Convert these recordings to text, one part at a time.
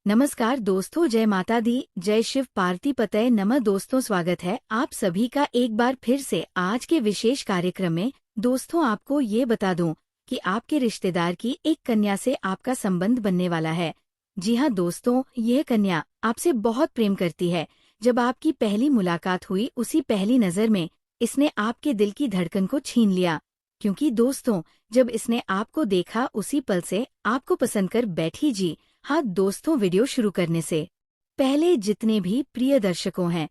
नमस्कार दोस्तों, जय माता दी, जय शिव पार्वती पतये नमः। दोस्तों, स्वागत है आप सभी का एक बार फिर से आज के विशेष कार्यक्रम में। दोस्तों, आपको ये बता दूं कि आपके रिश्तेदार की एक कन्या से आपका संबंध बनने वाला है। जी हाँ दोस्तों, यह कन्या आपसे बहुत प्रेम करती है। जब आपकी पहली मुलाकात हुई, उसी पहली नजर में इसने आपके दिल की धड़कन को छीन लिया। क्योंकि दोस्तों, जब इसने आपको देखा, उसी पल से आपको पसंद कर बैठी। जी हाँ दोस्तों, वीडियो शुरू करने से पहले जितने भी प्रिय दर्शकों हैं,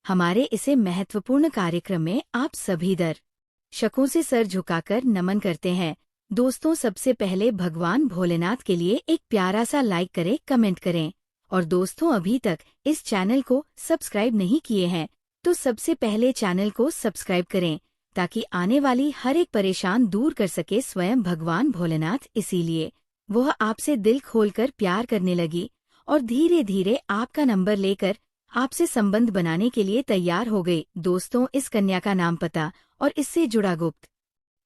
हमारे इसे महत्वपूर्ण कार्यक्रम में आप सभी दर्शकों से सर झुकाकर नमन करते हैं। दोस्तों, सबसे पहले भगवान भोलेनाथ के लिए एक प्यारा सा लाइक करें, कमेंट करें। और दोस्तों, अभी तक इस चैनल को सब्सक्राइब नहीं किए हैं तो सबसे पहले चैनल को सब्सक्राइब करें, ताकि आने वाली हर एक परेशान दूर कर सके स्वयं भगवान भोलेनाथ। इसीलिए वह आपसे दिल खोलकर प्यार करने लगी और धीरे धीरे आपका नंबर लेकर आपसे संबंध बनाने के लिए तैयार हो गई। दोस्तों, इस कन्या का नाम, पता और इससे जुड़ा गुप्त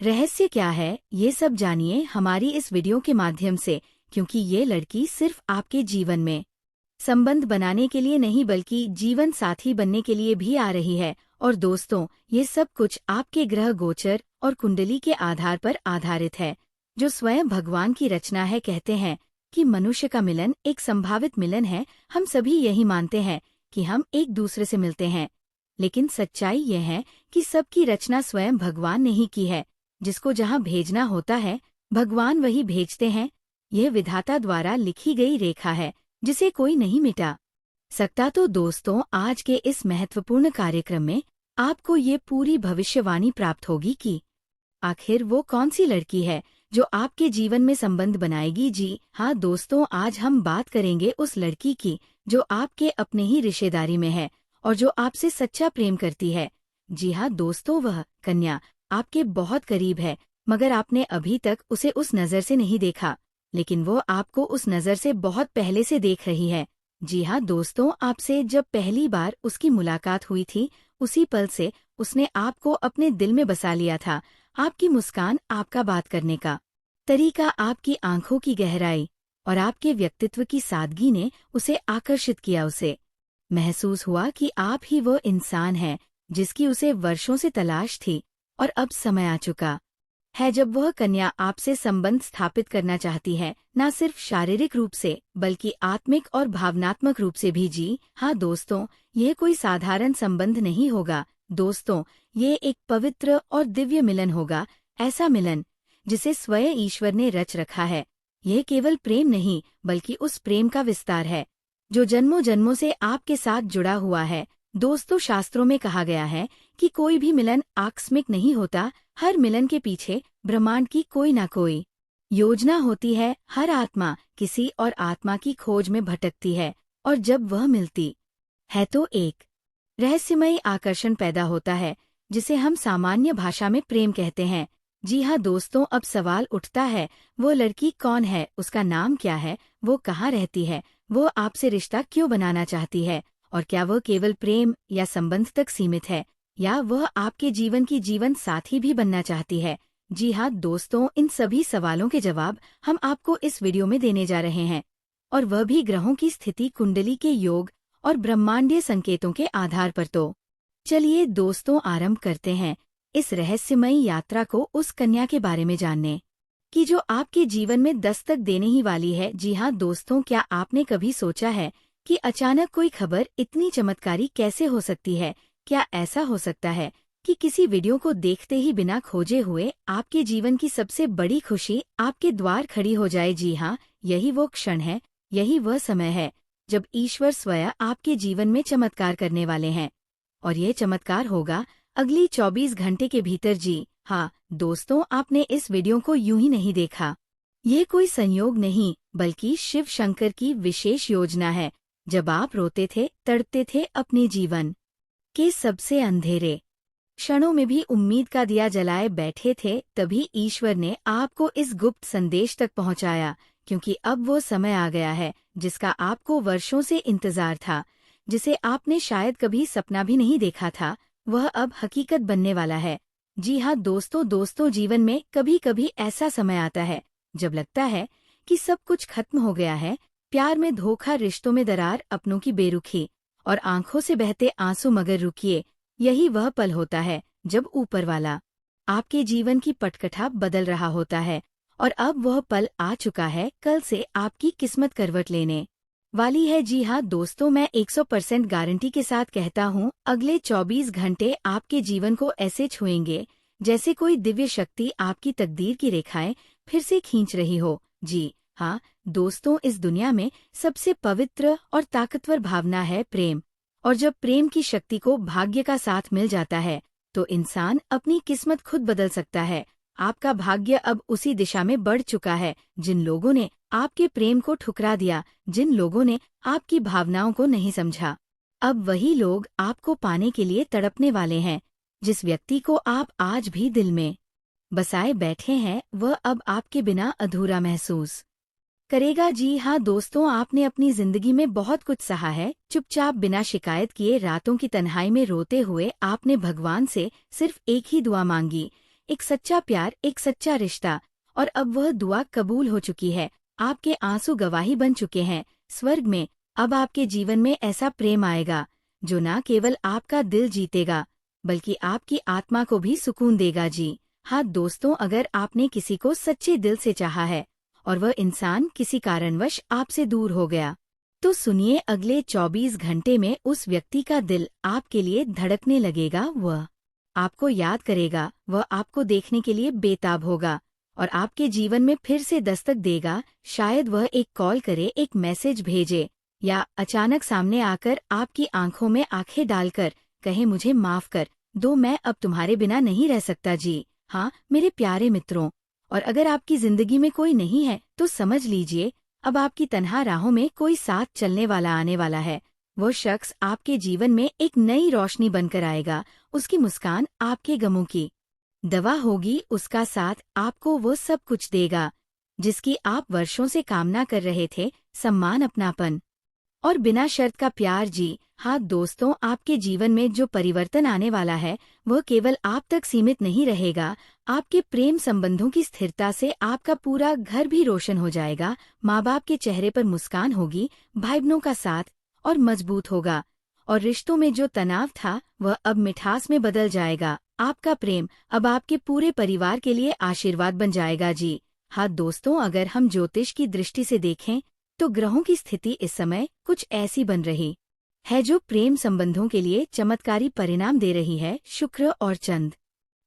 रहस्य क्या है, ये सब जानिए हमारी इस वीडियो के माध्यम से। क्योंकि ये लड़की सिर्फ आपके जीवन में संबंध बनाने के लिए नहीं, बल्कि जीवन साथी बनने के लिए भी आ रही है। और दोस्तों, ये सब कुछ आपके ग्रह गोचर और कुंडली के आधार पर आधारित है, जो स्वयं भगवान की रचना है। कहते हैं कि मनुष्य का मिलन एक संभावित मिलन है। हम सभी यही मानते हैं कि हम एक दूसरे से मिलते हैं, लेकिन सच्चाई यह है कि सबकी रचना स्वयं भगवान ने ही की है। जिसको जहाँ भेजना होता है, भगवान वही भेजते हैं। यह विधाता द्वारा लिखी गई रेखा है, जिसे कोई नहीं मिटा सकता। तो दोस्तों, आज के इस महत्वपूर्ण कार्यक्रम में आपको ये पूरी भविष्यवाणी प्राप्त होगी कि आखिर वो कौन सी लड़की है जो आपके जीवन में संबंध बनाएगी। जी हाँ दोस्तों, आज हम बात करेंगे उस लड़की की जो आपके अपने ही रिश्तेदारी में है और जो आपसे सच्चा प्रेम करती है। जी हाँ दोस्तों, वह कन्या आपके बहुत करीब है, मगर आपने अभी तक उसे उस नज़र से नहीं देखा, लेकिन वो आपको उस नज़र से बहुत पहले से देख रही है। जी हाँ दोस्तों, आपसे जब पहली बार उसकी मुलाकात हुई थी, उसी पल से उसने आपको अपने दिल में बसा लिया था। आपकी मुस्कान, आपका बात करने का तरीका, आपकी आंखों की गहराई और आपके व्यक्तित्व की सादगी ने उसे आकर्षित किया। उसे महसूस हुआ कि आप ही वो इंसान हैं जिसकी उसे वर्षों से तलाश थी। और अब समय आ चुका है जब वह कन्या आपसे संबंध स्थापित करना चाहती है, न सिर्फ शारीरिक रूप से बल्कि आत्मिक और भावनात्मक रूप से भी। जी हाँ दोस्तों, यह कोई साधारण संबंध नहीं होगा। दोस्तों, ये एक पवित्र और दिव्य मिलन होगा, ऐसा मिलन जिसे स्वयं ईश्वर ने रच रखा है। यह केवल प्रेम नहीं, बल्कि उस प्रेम का विस्तार है जो जन्मों जन्मों से आपके साथ जुड़ा हुआ है। दोस्तों, शास्त्रों में कहा गया है कि कोई भी मिलन आकस्मिक नहीं होता। हर मिलन के पीछे ब्रह्मांड की कोई ना कोई योजना होती है। हर आत्मा किसी और आत्मा की खोज में भटकती है, और जब वह मिलती है तो एक रहस्यमयी आकर्षण पैदा होता है, जिसे हम सामान्य भाषा में प्रेम कहते हैं। जी हाँ दोस्तों, अब सवाल उठता है, वो लड़की कौन है, उसका नाम क्या है, वो कहाँ रहती है, वो आपसे रिश्ता क्यों बनाना चाहती है, और क्या वह केवल प्रेम या संबंध तक सीमित है, या वह आपके जीवन की जीवन साथी भी बनना चाहती है। जी हाँ दोस्तों, इन सभी सवालों के जवाब हम आपको इस वीडियो में देने जा रहे हैं, और वह भी ग्रहों की स्थिति, कुंडली के योग और ब्रह्मांडीय संकेतों के आधार पर। तो चलिए दोस्तों, आरंभ करते हैं इस रहस्यमयी यात्रा को, उस कन्या के बारे में जानने की जो आपके जीवन में दस्तक देने ही वाली है। जी हाँ दोस्तों, क्या आपने कभी सोचा है कि अचानक कोई खबर इतनी चमत्कारी कैसे हो सकती है? क्या ऐसा हो सकता है कि किसी वीडियो को देखते ही बिना खोजे हुए आपके जीवन की सबसे बड़ी खुशी आपके द्वार खड़ी हो जाए? जी हाँ, यही वो क्षण है, यही वह समय है जब ईश्वर स्वयं आपके जीवन में चमत्कार करने वाले हैं। और ये चमत्कार होगा अगली 24 घंटे के भीतर। जी हाँ दोस्तों, आपने इस वीडियो को यूं ही नहीं देखा। ये कोई संयोग नहीं, बल्कि शिव शंकर की विशेष योजना है। जब आप रोते थे, तड़पते थे, अपने जीवन के सबसे अंधेरे क्षणों में भी उम्मीद का दिया जलाए बैठे थे, तभी ईश्वर ने आपको इस गुप्त संदेश तक पहुंचाया। क्योंकि अब वो समय आ गया है जिसका आपको वर्षों से इंतजार था, जिसे आपने शायद कभी सपना भी नहीं देखा था, वह अब हकीकत बनने वाला है। जी हाँ दोस्तों, जीवन में कभी कभी ऐसा समय आता है जब लगता है कि सब कुछ खत्म हो गया है, प्यार में धोखा, रिश्तों में दरार, अपनों की बेरुखी और आंखों से बहते आंसू। मगर रुकिए, यही वह पल होता है जब ऊपर वाला आपके जीवन की पटकथा बदल रहा होता है। और अब वह पल आ चुका है, कल से आपकी किस्मत करवट लेने वाली है। जी हाँ दोस्तों, मैं 100% गारंटी के साथ कहता हूँ, अगले 24 घंटे आपके जीवन को ऐसे छुएंगे जैसे कोई दिव्य शक्ति आपकी तकदीर की रेखाएं फिर से खींच रही हो। जी हाँ दोस्तों, इस दुनिया में सबसे पवित्र और ताकतवर भावना है प्रेम। और जब प्रेम की शक्ति को भाग्य का साथ मिल जाता है तो इंसान अपनी किस्मत खुद बदल सकता है। आपका भाग्य अब उसी दिशा में बढ़ चुका है। जिन लोगों ने आपके प्रेम को ठुकरा दिया, जिन लोगों ने आपकी भावनाओं को नहीं समझा, अब वही लोग आपको पाने के लिए तड़पने वाले हैं। जिस व्यक्ति को आप आज भी दिल में बसाए बैठे हैं, वह अब आपके बिना अधूरा महसूस करेगा। जी हाँ दोस्तों, आपने अपनी जिंदगी में बहुत कुछ सहा है। चुपचाप बिना शिकायत किए रातों की तन्हाई में रोते हुए आपने भगवान से सिर्फ एक ही दुआ मांगी, एक सच्चा प्यार, एक सच्चा रिश्ता। और अब वह दुआ कबूल हो चुकी है। आपके आंसू गवाही बन चुके हैं। स्वर्ग में अब आपके जीवन में ऐसा प्रेम आएगा जो न केवल आपका दिल जीतेगा बल्कि आपकी आत्मा को भी सुकून देगा। जी हाँ दोस्तों, अगर आपने किसी को सच्चे दिल से चाहा है और वह इंसान किसी कारणवश आपसे दूर हो गया, तो सुनिए, अगले 24 घंटे में उस व्यक्ति का दिल आपके लिए धड़कने लगेगा। वह आपको याद करेगा, वह आपको देखने के लिए बेताब होगा और आपके जीवन में फिर से दस्तक देगा। शायद वह एक कॉल करे, एक मैसेज भेजे या अचानक सामने आकर आपकी आंखों में आंखें डालकर कहे, मुझे माफ कर दो, मैं अब तुम्हारे बिना नहीं रह सकता। जी हाँ मेरे प्यारे मित्रों, और अगर आपकी जिंदगी में कोई नहीं है तो समझ लीजिए, अब आपकी तन्हा राहों में कोई साथ चलने वाला आने वाला है। वो शख्स आपके जीवन में एक नई रोशनी बनकर आएगा। उसकी मुस्कान आपके गमों की दवा होगी, उसका साथ आपको वो सब कुछ देगा जिसकी आप वर्षों से कामना कर रहे थे, सम्मान, अपनापन और बिना शर्त का प्यार। जी हाँ दोस्तों, आपके जीवन में जो परिवर्तन आने वाला है वह केवल आप तक सीमित नहीं रहेगा। आपके प्रेम संबंधों की स्थिरता से आपका पूरा घर भी रोशन हो जाएगा। माँ बाप के चेहरे पर मुस्कान होगी, भाई बहनों का साथ और मजबूत होगा, और रिश्तों में जो तनाव था वह अब मिठास में बदल जाएगा। आपका प्रेम अब आपके पूरे परिवार के लिए आशीर्वाद बन जाएगा। जी हाँ दोस्तों, अगर हम ज्योतिष की दृष्टि से देखें तो ग्रहों की स्थिति इस समय कुछ ऐसी बन रही है जो प्रेम संबंधों के लिए चमत्कारी परिणाम दे रही है। शुक्र और चंद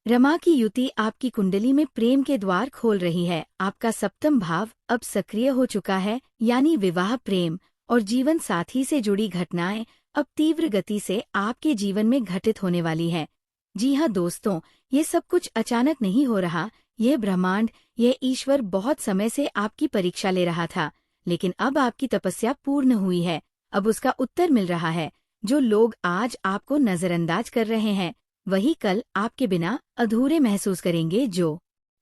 रमा की युति आपकी कुंडली में प्रेम के द्वार खोल रही है। आपका सप्तम भाव अब सक्रिय हो चुका है, यानी विवाह, प्रेम और जीवन साथी से जुड़ी घटनाएं अब तीव्र गति से आपके जीवन में घटित होने वाली है। जी हाँ दोस्तों, ये सब कुछ अचानक नहीं हो रहा। यह ब्रह्मांड, यह ईश्वर बहुत समय से आपकी परीक्षा ले रहा था, लेकिन अब आपकी तपस्या पूर्ण हुई है। अब उसका उत्तर मिल रहा है। जो लोग आज आपको नजरअंदाज कर रहे हैं वही कल आपके बिना अधूरे महसूस करेंगे। जो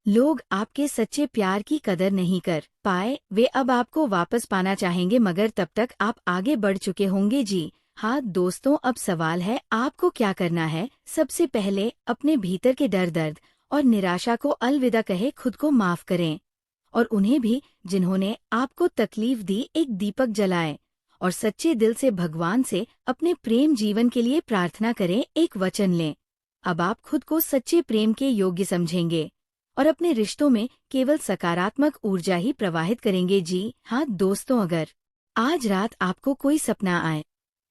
लोग आपके सच्चे प्यार की कदर नहीं कर पाए, वे अब आपको वापस पाना चाहेंगे, मगर तब तक आप आगे बढ़ चुके होंगे। जी हाँ दोस्तों, अब सवाल है आपको क्या करना है। सबसे पहले अपने भीतर के डर, दर्द और निराशा को अलविदा कहे, खुद को माफ करें और उन्हें भी जिन्होंने आपको तकलीफ दी एक दीपक जलाएं और सच्चे दिल से भगवान से अपने प्रेम जीवन के लिए प्रार्थना करें, एक वचन लें। अब आप खुद को सच्चे प्रेम के योग्य समझेंगे और अपने रिश्तों में केवल सकारात्मक ऊर्जा ही प्रवाहित करेंगे। जी हाँ दोस्तों, अगर आज रात आपको कोई सपना आए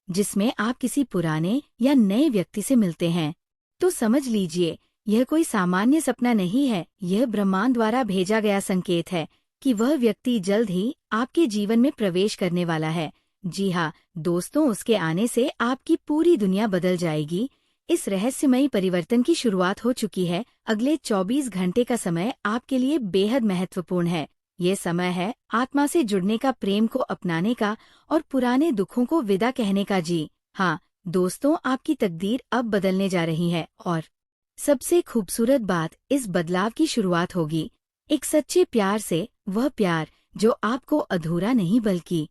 जिसमें आप किसी पुराने या नए व्यक्ति से मिलते हैं, तो समझ लीजिए यह कोई सामान्य सपना नहीं है। यह ब्रह्मांड द्वारा भेजा गया संकेत है कि वह व्यक्ति जल्द ही आपके जीवन में प्रवेश करने वाला है। जी हाँ दोस्तों, उसके आने से आपकी पूरी दुनिया बदल जाएगी। इस रहस्यमयी परिवर्तन की शुरुआत हो चुकी है। अगले 24 घंटे का समय आपके लिए बेहद महत्वपूर्ण है। ये समय है आत्मा से जुड़ने का, प्रेम को अपनाने का और पुराने दुखों को विदा कहने का। जी हाँ दोस्तों, आपकी तकदीर अब बदलने जा रही है और सबसे खूबसूरत बात, इस बदलाव की शुरुआत होगी एक सच्चे प्यार से। वह प्यार जो आपको अधूरा नहीं बल्कि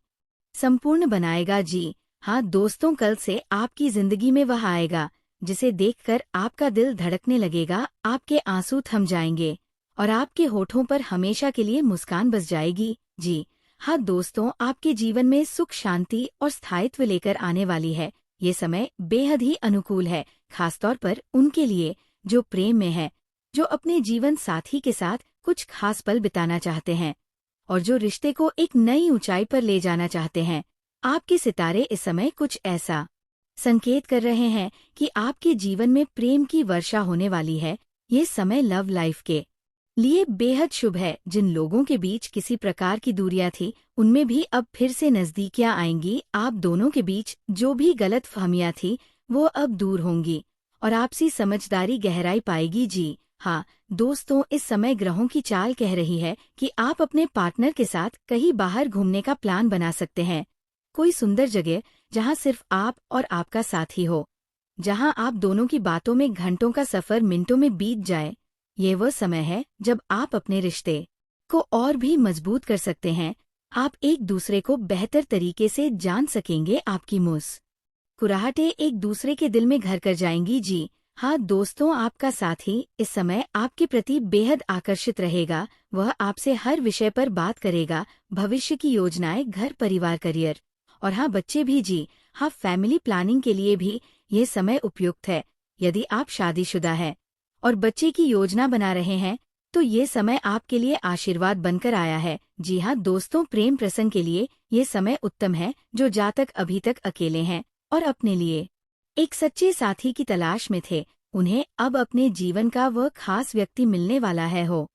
संपूर्ण बनाएगा। जी हाँ दोस्तों, कल से आपकी जिंदगी में वह आएगा जिसे देखकर आपका दिल धड़कने लगेगा, आपके आंसू थम जाएंगे और आपके होठों पर हमेशा के लिए मुस्कान बस जाएगी। जी हाँ दोस्तों, आपके जीवन में सुख, शांति और स्थायित्व लेकर आने वाली है। ये समय बेहद ही अनुकूल है, खासतौर पर उनके लिए जो प्रेम में है, जो अपने जीवन साथी के साथ कुछ खास पल बिताना चाहते हैं और जो रिश्ते को एक नई ऊंचाई पर ले जाना चाहते हैं। आपके सितारे इस समय कुछ ऐसा संकेत कर रहे हैं कि आपके जीवन में प्रेम की वर्षा होने वाली है। ये समय लव लाइफ के लिए बेहद शुभ है। जिन लोगों के बीच किसी प्रकार की दूरियां थी, उनमें भी अब फिर से नजदीकियां आएंगी। आप दोनों के बीच जो भी गलतफहमियां थी, वो अब दूर होंगी और आपसी समझदारी गहराई पाएगी। जी हाँ दोस्तों, इस समय ग्रहों की चाल कह रही है कि आप अपने पार्टनर के साथ कहीं बाहर घूमने का प्लान बना सकते हैं। कोई सुंदर जगह जहां सिर्फ आप और आपका साथी हो, जहां आप दोनों की बातों में घंटों का सफर मिनटों में बीत जाए। ये वह समय है जब आप अपने रिश्ते को और भी मजबूत कर सकते हैं। आप एक दूसरे को बेहतर तरीके से जान सकेंगे। आपकी मुस्कुराहटें एक दूसरे के दिल में घर कर जाएंगी। जी हाँ दोस्तों, आपका साथी इस समय आपके प्रति बेहद आकर्षित रहेगा। वह आपसे हर विषय पर बात करेगा, भविष्य की योजनाएं, घर, परिवार, करियर और हाँ बच्चे भी। जी हाँ, फैमिली प्लानिंग के लिए भी ये समय उपयुक्त है। यदि आप शादीशुदा हैं और बच्चे की योजना बना रहे हैं, तो ये समय आपके लिए आशीर्वाद बनकर आया है। जी हाँ दोस्तों, प्रेम प्रसंग के लिए ये समय उत्तम है। जो जातक अभी तक अकेले हैं और अपने लिए एक सच्चे साथी की तलाश में थे, उन्हें अब अपने जीवन का वह खास व्यक्ति मिलने वाला है। हो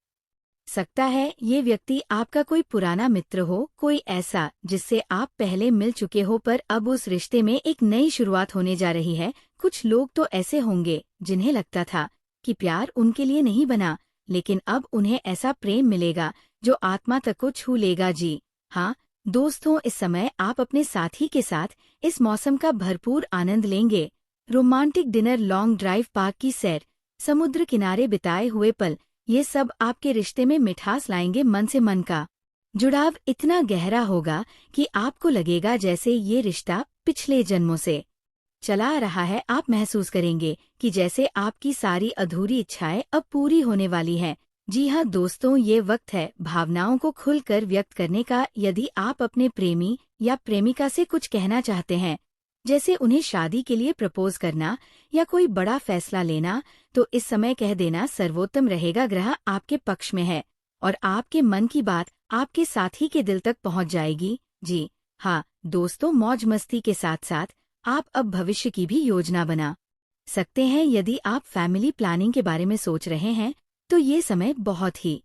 सकता है ये व्यक्ति आपका कोई पुराना मित्र हो, कोई ऐसा जिससे आप पहले मिल चुके हो, पर अब उस रिश्ते में एक नई शुरुआत होने जा रही है। कुछ लोग तो ऐसे होंगे जिन्हें लगता था कि प्यार उनके लिए नहीं बना, लेकिन अब उन्हें ऐसा प्रेम मिलेगा जो आत्मा तक को छू लेगा। जी हाँ दोस्तों, इस समय आप अपने साथी के साथ इस मौसम का भरपूर आनंद लेंगे। Romantic dinner, long drive, park की सैर, समुद्र किनारे बिताए हुए पल, ये सब आपके रिश्ते में मिठास लाएंगे। मन से मन का जुड़ाव इतना गहरा होगा कि आपको लगेगा जैसे ये रिश्ता पिछले जन्मों से चला आ रहा है। आप महसूस करेंगे कि जैसे आपकी सारी अधूरी इच्छाएं अब पूरी होने वाली हैं। जी हाँ दोस्तों, ये वक्त है भावनाओं को खुलकर व्यक्त करने का। यदि आप अपने प्रेमी या प्रेमिका से कुछ कहना चाहते हैं, जैसे उन्हें शादी के लिए प्रपोज करना या कोई बड़ा फैसला लेना, तो इस समय कह देना सर्वोत्तम रहेगा। ग्रह आपके पक्ष में है और आपके मन की बात आपके साथी के दिल तक पहुंच जाएगी। जी हाँ दोस्तों, मौज मस्ती के साथ साथ आप अब भविष्य की भी योजना बना सकते हैं। यदि आप फैमिली प्लानिंग के बारे में सोच रहे हैं, तो ये समय बहुत ही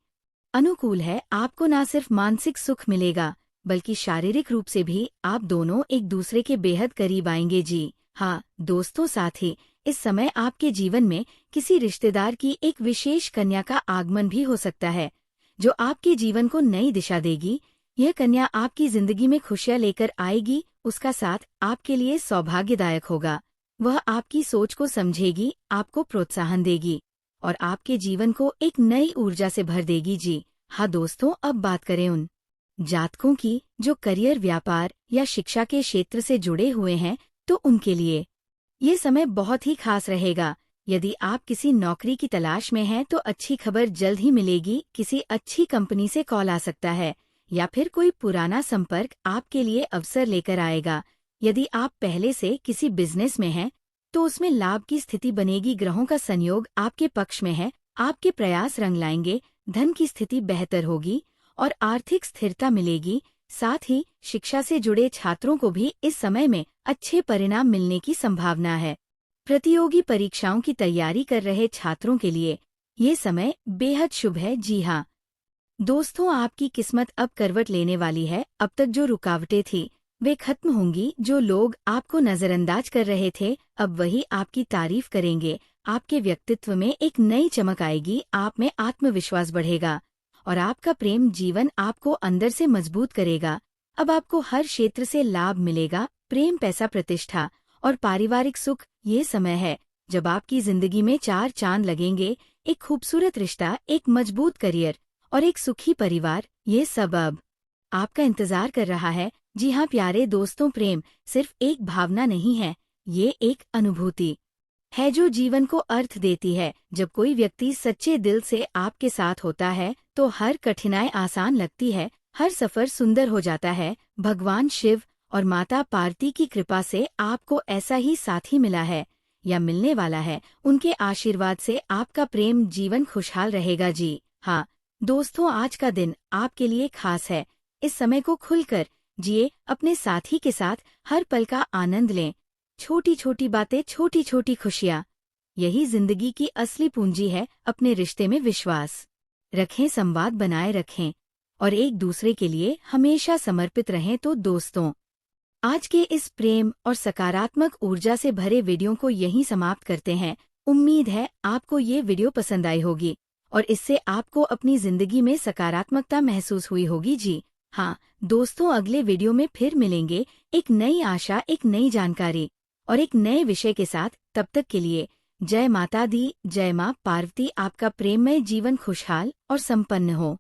अनुकूल है। आपको न सिर्फ मानसिक सुख मिलेगा, बल्कि शारीरिक रूप से भी आप दोनों एक दूसरे के बेहद करीब आएंगे। जी हाँ दोस्तों, साथ ही इस समय आपके जीवन में किसी रिश्तेदार की एक विशेष कन्या का आगमन भी हो सकता है, जो आपके जीवन को नई दिशा देगी। यह कन्या आपकी जिंदगी में खुशियां लेकर आएगी। उसका साथ आपके लिए सौभाग्यदायक होगा। वह आपकी सोच को समझेगी, आपको प्रोत्साहन देगी और आपके जीवन को एक नई ऊर्जा से भर देगी। जी हाँ दोस्तों, अब बात करें उन जातकों की जो करियर, व्यापार या शिक्षा के क्षेत्र से जुड़े हुए हैं, तो उनके लिए ये समय बहुत ही खास रहेगा। यदि आप किसी नौकरी की तलाश में हैं, तो अच्छी खबर जल्द ही मिलेगी। किसी अच्छी कंपनी से कॉल आ सकता है या फिर कोई पुराना संपर्क आपके लिए अवसर लेकर आएगा। यदि आप पहले से किसी बिजनेस में हैं, तो उसमें लाभ की स्थिति बनेगी। ग्रहों का संयोग आपके पक्ष में है। आपके प्रयास रंग लाएंगे, धन की स्थिति बेहतर होगी और आर्थिक स्थिरता मिलेगी। साथ ही शिक्षा से जुड़े छात्रों को भी इस समय में अच्छे परिणाम मिलने की संभावना है। प्रतियोगी परीक्षाओं की तैयारी कर रहे छात्रों के लिए ये समय बेहद शुभ है। जी हाँ दोस्तों, आपकी किस्मत अब करवट लेने वाली है। अब तक जो रुकावटें थी, वे खत्म होंगी। जो लोग आपको नजरअंदाज कर रहे थे, अब वही आपकी तारीफ करेंगे। आपके व्यक्तित्व में एक नई चमक आएगी, आप में आत्मविश्वास बढ़ेगा और आपका प्रेम जीवन आपको अंदर से मजबूत करेगा। अब आपको हर क्षेत्र से लाभ मिलेगा, प्रेम, पैसा, प्रतिष्ठा और पारिवारिक सुख। ये समय है जब आपकी जिंदगी में चार चांद लगेंगे। एक खूबसूरत रिश्ता, एक मजबूत करियर और एक सुखी परिवार, ये सब अब आपका इंतजार कर रहा है। जी हाँ प्यारे दोस्तों, प्रेम सिर्फ एक भावना नहीं है, ये एक अनुभूति है जो जीवन को अर्थ देती है। जब कोई व्यक्ति सच्चे दिल से आपके साथ होता है, तो हर कठिनाई आसान लगती है। हर सफर सुंदर हो जाता है। भगवान शिव और माता पार्वती की कृपा से आपको ऐसा ही साथी मिला है या मिलने वाला है। उनके आशीर्वाद से आपका प्रेम जीवन खुशहाल रहेगा जी। हाँ दोस्तों, आज का दिन आपके लिए खास है। इस समय को खुलकर जिए, अपने साथी के साथ हर पल का आनंद लें। छोटी छोटी बातें, छोटी छोटी खुशियाँ, यही जिंदगी की असली पूंजी है। अपने रिश्ते में विश्वास रखें, संवाद बनाए रखें और एक दूसरे के लिए हमेशा समर्पित रहें। तो दोस्तों, आज के इस प्रेम और सकारात्मक ऊर्जा से भरे वीडियो को यहीं समाप्त करते हैं। उम्मीद है आपको ये वीडियो पसंद आई होगी और इससे आपको अपनी जिंदगी में सकारात्मकता महसूस हुई होगी जी। हाँ दोस्तों, अगले वीडियो में फिर मिलेंगे एक नई आशा, एक नई जानकारी और एक नए विषय के साथ। तब तक के लिए जय माता दी, जय माँ पार्वती। आपका प्रेममय जीवन खुशहाल और संपन्न हो।